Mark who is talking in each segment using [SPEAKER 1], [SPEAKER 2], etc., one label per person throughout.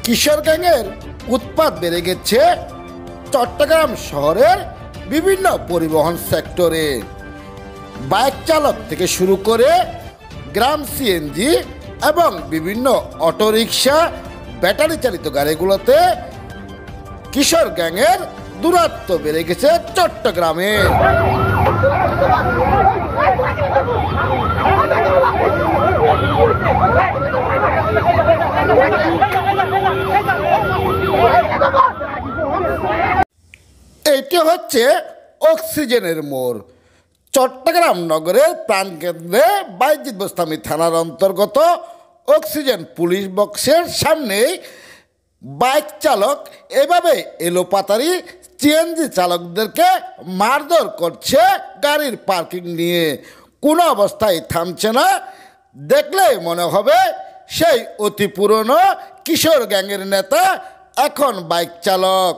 [SPEAKER 1] কিশোর গ্যাংয়ের উৎপাত বেড়ে গেছে চট্টগ্রাম শহরের বিভিন্ন পরিবহন সেক্টরে। বাইক চালক থেকে শুরু করে গ্রাম সিএনজি এবং বিভিন্ন অটোরিকশা, ব্যাটারি চালিত গাড়িগুলোতে কিশোর গ্যাংয়ের দূরত্ব বেড়ে গেছে চট্টগ্রামে। এটি হচ্ছে অক্সিজেনের মোড়। চট্টগ্রাম নগরের প্রাণকেন্দ্রে বাইজিদ বোস্তামি থানার অন্তর্গত অক্সিজেন পুলিশ বক্সের সামনেই বাইক চালক এভাবে এলোপাতারি সিএনজি চালকদেরকে মারধর করছে গাড়ির পার্কিং নিয়ে। কোনো অবস্থায় থামছে না। দেখলেই মনে হবে সেই অতি পুরনো কিশোর গ্যাংয়ের নেতা এখন বাইক চালক।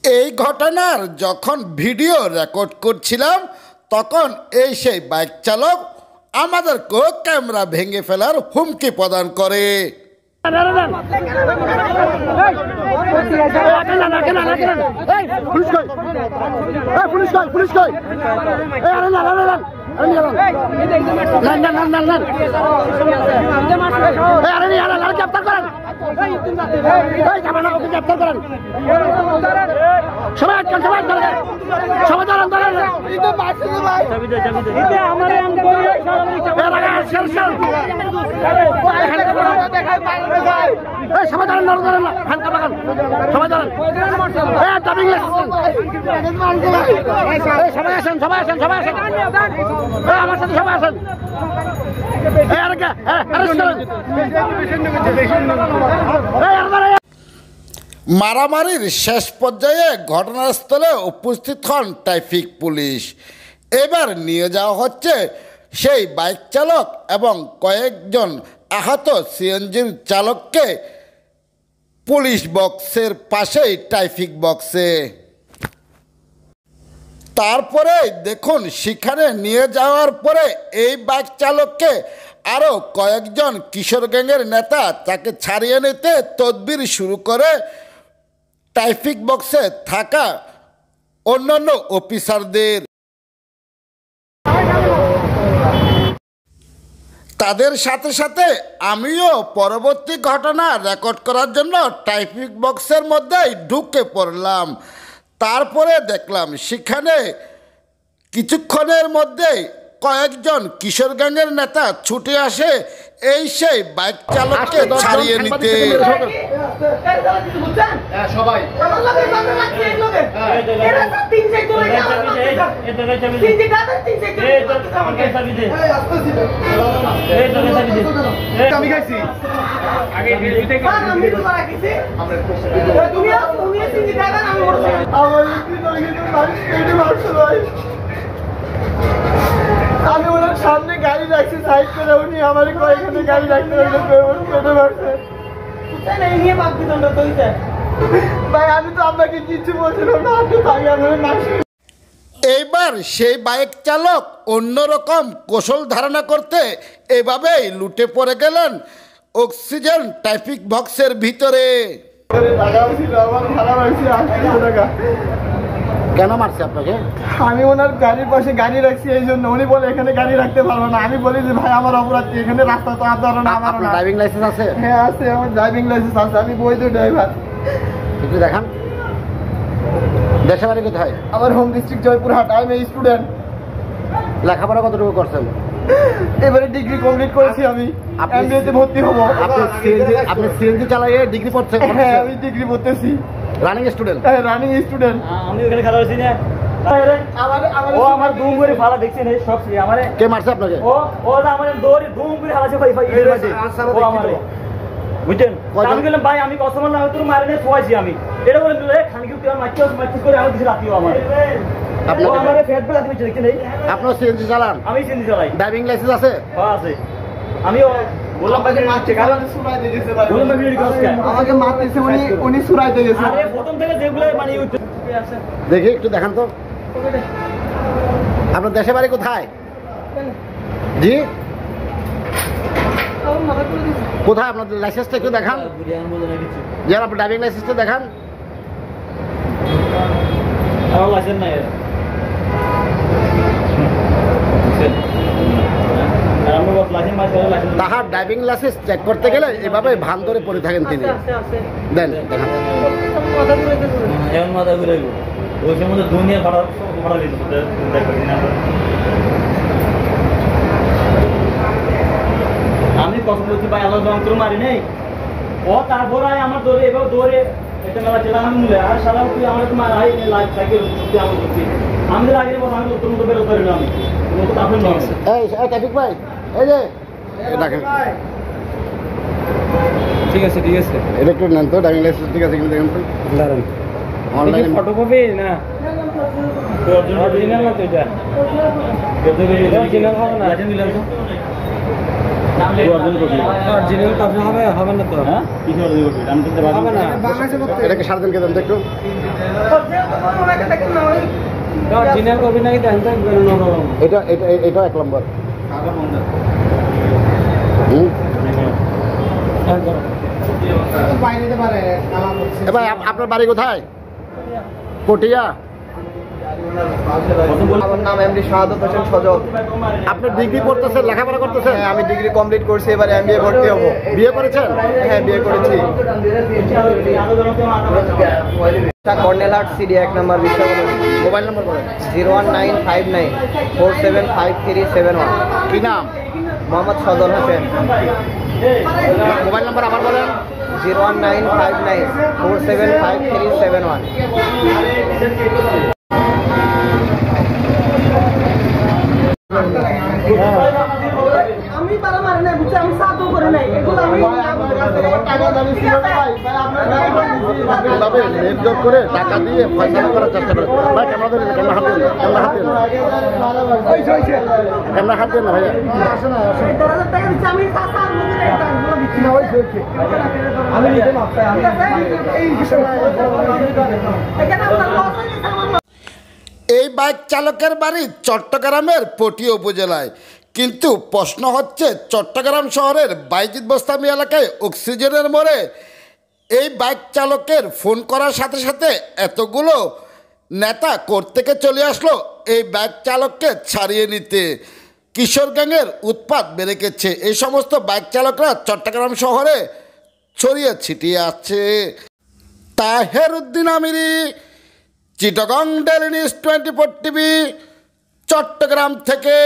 [SPEAKER 1] এই ঘটনার যখন ভিডিও রেকর্ড করছিলাম তখন এই সেই বাইক চালক আমাদেরকেও ক্যামেরা ভেঙে ফেলার হুমকি প্রদান করে। মারামারির শেষ পর্যায়ে ঘটনাস্থলে উপস্থিত হন ট্রাফিক পুলিশ। এবার নিয়ে যাওয়া হচ্ছে সেই বাইক চালক এবং কয়েকজন আহত সিএনজির চালককে পুলিশ বক্সের পাশেই ট্রাফিক বক্সে। তারপরে দেখুন সেখানে নিয়ে যাওয়ার পরে এই বাইক চালককে আরও কয়েকজন কিশোর গ্যাংয়ের নেতা তাকে ছাড়িয়ে নিতে তদবির শুরু করে ট্রাফিক বক্সে থাকা অন্যান্য অফিসারদের। তাদের সাথে সাথে আমিও পরবর্তী ঘটনা রেকর্ড করার জন্য ট্রাফিক বক্সের মধ্যেই ঢুকে পড়লাম। তারপরে দেখলাম সেখানে কিছুক্ষণের মধ্যেই কয়েকজন কিশোর গ্যাংয়ের নেতা ছুটে আসে এই সেই বাইক চালককে ছাড়িয়ে নিতে।
[SPEAKER 2] আমি ওনার সামনে গাড়ি রাখছি সাইড করে, উনি আমার কয়েকখানে গাড়ি রাখতে ভাই আমি তো আপনাকে কিছু বলছিলাম না।
[SPEAKER 1] এইবার সেই বাইক চালক অন্যরকম কৌশল ধারণা করতে এভাবেই লুটে পড়ে গেলেন অক্সিজেন ট্রাফিক বক্সের ভিতরে। কেন মারছে আপনাকে?
[SPEAKER 2] আমি ওনার গাড়ির পাশে গাড়ি রাখছি এই জন্য। উনি বলে এখানে গাড়ি রাখতে পারবো না। আমি বলি যে ভাই আমার অপরাধ, এখানে রাস্তা তো আপনার না। আমার
[SPEAKER 1] ড্রাইভিং লাইসেন্স আছে?
[SPEAKER 2] হ্যাঁ আছে, আমার ড্রাইভিং লাইসেন্স আছে, আমি বৈধ ড্রাইভার।
[SPEAKER 1] একটু দেখান। দেশের বাড়ি কোথায়?
[SPEAKER 2] আমার হোম ডিস্ট্রিক্ট জয়পুরহাট। আমি স্টুডেন্ট।
[SPEAKER 1] লেখাপড়া কতটুকু করছেন?
[SPEAKER 2] এবারে ডিগ্রি কমপ্লিট করেছি। আমি এমবিএতে ভর্তি হবো।
[SPEAKER 1] আপনি সিএনজি চালাইয়ে ডিগ্রি পড়ছেন?
[SPEAKER 2] হ্যাঁ আমি ডিগ্রি পড়তেছি।
[SPEAKER 1] Running student?
[SPEAKER 2] হ্যাঁ রানিং স্টুডেন্ট।
[SPEAKER 3] আমি ওখানে খেলা হয়েছি না। ও আমার দুম করে ফালা দেখছেন এই সব আমারে
[SPEAKER 1] কে মারছে আপনাকে?
[SPEAKER 3] ও আমারে দৌড়ে দুম করে হালাছে ভাই ভাই এর মাঝে ও আমারে বুঝছেন আমি বললাম ভাই আমি কসম না তোর মারে নিয়ে শোয়াইছি আমি এটা বলে দিলে খানকি তুই মারছিস করে আমার দিছে রাতিও আমার আপনাকে আমারে ফেট বেলা দিতে দেখছেন এই
[SPEAKER 1] আপনার সিএনজি চালান?
[SPEAKER 3] আমি সিএনজি চালাই।
[SPEAKER 1] ড্রাইভিং লাইসেন্স আছে?
[SPEAKER 3] হ্যাঁ আছে। আমিও বললাম ভাই মারছে কারণ
[SPEAKER 2] সুরাইতে গেছে ভাই,
[SPEAKER 3] বললাম ভাই ভিডিও করছে
[SPEAKER 2] আমাকে মারতেছে উনি সুরাইতে গেছে।
[SPEAKER 3] আরে প্রথম থেকে যেগুলো মানে
[SPEAKER 1] দেখি একটু দেখান তো। আপনার দেশে বাড়ি কোথায়? জি কোথায় আপনার লাইসেন্সটা একটু দেখান। জি আপনার ড্রাইভিং লাইসেন্সটা দেখান।
[SPEAKER 3] আমার লাইসেন্স নাই
[SPEAKER 1] তাহার ড্রাইভিং লাইসেন্স চেক করতে গেলে এভাবে ভান ধরে পড়ে থাকেন তিনি। দেন দেখান।
[SPEAKER 3] এমন মাথা ঘুরে ওই সময় দুনিয়া ভাড়া ভাড়া দিত আমি কখন বলছি ভাই আল্লাহ যন্ত্র মারি নেই ও তারপর আমার দৌড়ে এবার দৌড়ে এটা মেলা ছিলাম আমি মূলে আর সারা তুই আমার তো মারা হয় লাইফ সাইকেল আমার করছি আমি তো লাগিয়ে বসে আমি তোর মতো বেরোতে পারি না আমি তো তারপর নয়
[SPEAKER 1] এই ট্রাফিক ভাই এই যে দেখেন
[SPEAKER 3] ঠিক আছে
[SPEAKER 1] এটা একটু নেন তো ড্রাইভিং লাইসেন্স ঠিক আছে কিনা দেখেন তো। দাঁড়ান অনলাইনে
[SPEAKER 3] ফটোকপি না অরিজিনাল না তো এটা অরিজিনাল হবে না লাইসেন্স দিলাম তো অরিজিনাল কপি হবে না তো হ্যাঁ কি অরিজিনাল কপি আমি তো হবে না
[SPEAKER 1] এটাকে সারা দিন কে দেন তো একটু।
[SPEAKER 3] অরিজিনাল কপি নাকি দেন তো
[SPEAKER 1] এটা এটা এটা 1 নম্বর। এবার আপনার বাড়ি কোথায়? পটিয়া।
[SPEAKER 2] আমার নাম এমডি শাহাদাত হোসেন সজল।
[SPEAKER 1] আপনি ডিগ্রি পড়তেছেন, লেখাপড়া করতেছেন?
[SPEAKER 2] হ্যাঁ, আমি ডিগ্রি কমপ্লিট করছি, এবার এমবিএ ভর্তি হবো।
[SPEAKER 1] বিয়ে করেছেন?
[SPEAKER 2] হ্যাঁ, বিয়ে করেছি। কর্নেল আর্ট সিডি 1 নম্বর বিশ্বকর্মা।
[SPEAKER 1] মোবাইল নম্বর বলেন।
[SPEAKER 2] 01959475771।
[SPEAKER 1] কি নাম?
[SPEAKER 2] মোহাম্মদ সজল হোসেন।
[SPEAKER 1] মোবাইল নম্বর আবার বলেন।
[SPEAKER 2] 01959475771।
[SPEAKER 4] আমি পারা মারি নাই বুঝছি আমি সাথও করে নাই এগুলো আমি
[SPEAKER 1] এভাবে নির্যোগ করে টাকা দিয়ে ফয়সালা করার চেষ্টা করে। ভাই ক্যামেরা ধরে ক্যামেরা হাত দেন, ক্যামেরা হাত দেন, ক্যামেরা হাত দেন না ভাইয়া।
[SPEAKER 4] 10,000 টাকা দিচ্ছি আমি সাথে
[SPEAKER 2] আমি নিজে মাপ চাই, আমি
[SPEAKER 4] এখানে আপনার লস হয়ে গেছে আমার
[SPEAKER 1] এই বাইক চালকের বাড়ি চট্টগ্রামের পটিয়া উপজেলায়। কিন্তু প্রশ্ন হচ্ছে চট্টগ্রাম শহরের বাইজিদ বোস্তামি এলাকায় অক্সিজেনের মোড়ে এই বাইক চালকের ফোন করার সাথে সাথে এতগুলো নেতা কোর্ট থেকে চলে আসলো এই বাইক চালককে ছাড়িয়ে নিতে। কিশোর গ্যাংয়ের উৎপাত বেড়ে গেছে। এই সমস্ত বাইক চালকরা চট্টগ্রাম শহরে ছড়িয়ে ছিটিয়ে আছে। Taher Uddin Amiri, Chittagong daily news 24 TV, Chattogram থেকে।